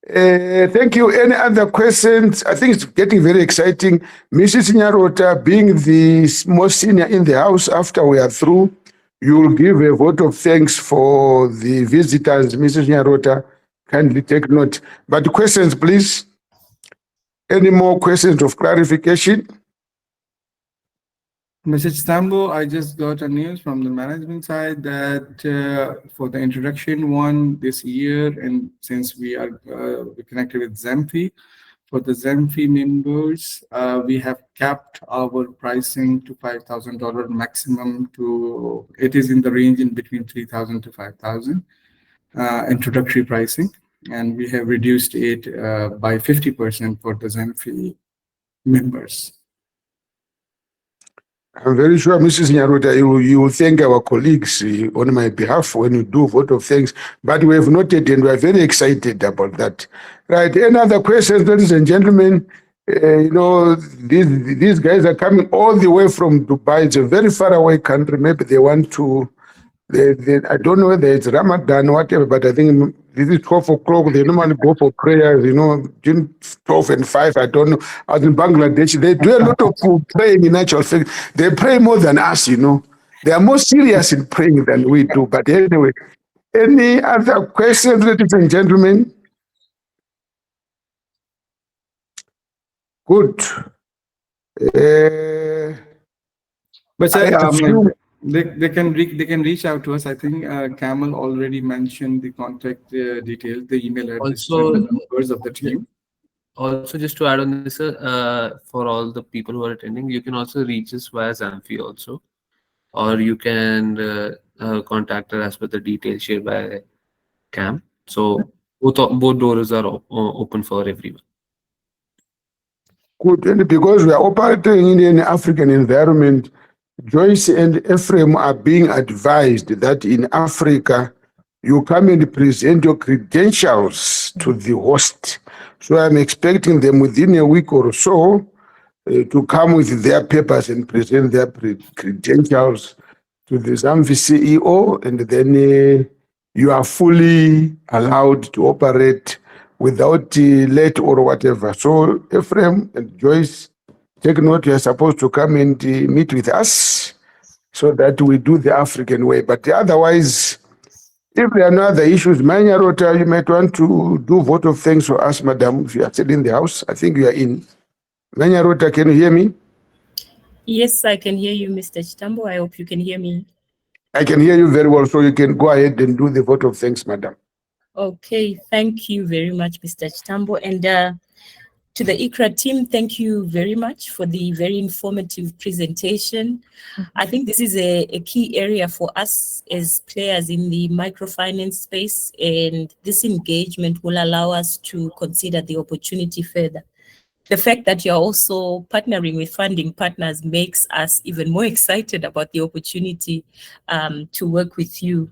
Thank you. Any other questions? I think it's getting very exciting. Mrs. Nyarota, being the most senior in the house, after we are through, you will give a vote of thanks for the visitors. Mrs. Nyarota, kindly take note. But questions, please. Any more questions of clarification? Mr. Chitambo, I just got a news from the management side that for the introduction one this year, and since we are connected with ZAMFI, for the ZAMFI members, we have capped our pricing to $5,000 maximum. It is in the range in between 3,000 to 5,000 introductory pricing, and we have reduced it by 50% for the ZAMFI members. I'm very sure, Mrs. Nyarota, you will thank our colleagues on my behalf when you do vote of thanks. But we have noted and we are very excited about that. Right. Any other questions, ladies and gentlemen? These guys are coming all the way from Dubai. It's a very far away country. Maybe they want to. I don't know whether it's Ramadan or whatever, but I think this is 12 o'clock. They normally go for prayers, between 12 and 5. I don't know. Out in Bangladesh, they do a lot of praying in actual fact. They pray more than us, They are more serious in praying than we do. But anyway, any other questions, ladies and gentlemen? Good. But I assume- they can reach out to us. I think Kamal already mentioned the contact details, the email address, Also- and the numbers of the team. Also, just to add on this, for all the people who are attending, you can also reach us via ZAMFI also, or you can contact us as per the details shared by Cam. So both doors are open for everyone. Good. And because we are operating in an African environment, Joyce and Ephraim are being advised that in Africa, you come and present your credentials to the host. So I'm expecting them within a week or so to come with their papers and present their credentials to the ZAMFI CEO, and then you are fully allowed to operate without let or whatever. So Ephraim and Joyce, take note, you are supposed to come and meet with us so that we do the African way. But otherwise, if there are no other issues, Manya Rota, you might want to do vote of thanks for us, madam, if you are still in the house. I think you are in. Manya Rota, can you hear me? Yes, I can hear you, Mr. Chitambo. I hope you can hear me. I can hear you very well, so you can go ahead and do the vote of thanks, madam. Okay, thank you very much, Mr. Chitambo. And to the ICRA team, thank you very much for the very informative presentation. I think this is a key area for us as players in the microfinance space, and this engagement will allow us to consider the opportunity further. The fact that you're also partnering with funding partners makes us even more excited about the opportunity to work with you.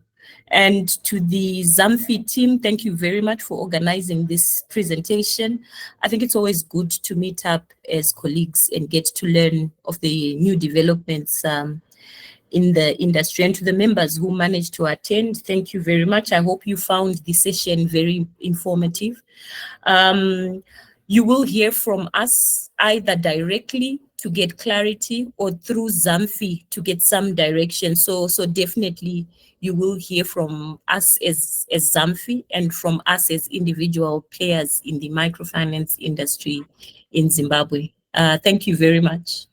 And to the ZAMFI team, thank you very much for organizing this presentation. I think it's always good to meet up as colleagues and get to learn of the new developments in the industry. And to the members who managed to attend, thank you very much. I hope you found the session very informative. You will hear from us either directly to get clarity or through ZAMFI to get some direction. So definitely you will hear from us as ZAMFI and from us as individual players in the microfinance industry in Zimbabwe. Thank you very much.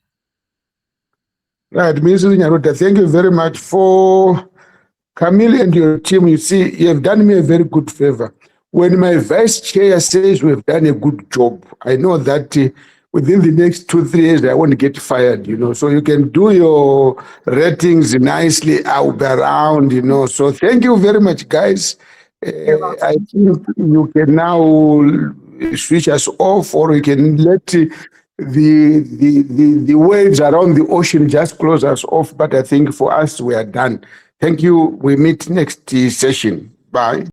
Right, Mrs. Nyaruta, thank you very much for Camille and your team. You see, you have done me a very good favor. When my vice chair says we have done a good job, I know that within the next 2-3 years, I won't get fired, so you can do your ratings nicely. I'll be around, so thank you very much, guys. I think you can now switch us off, or you can let the waves around the ocean just close us off. But I think for us, we are done. Thank you. We meet next session. Bye.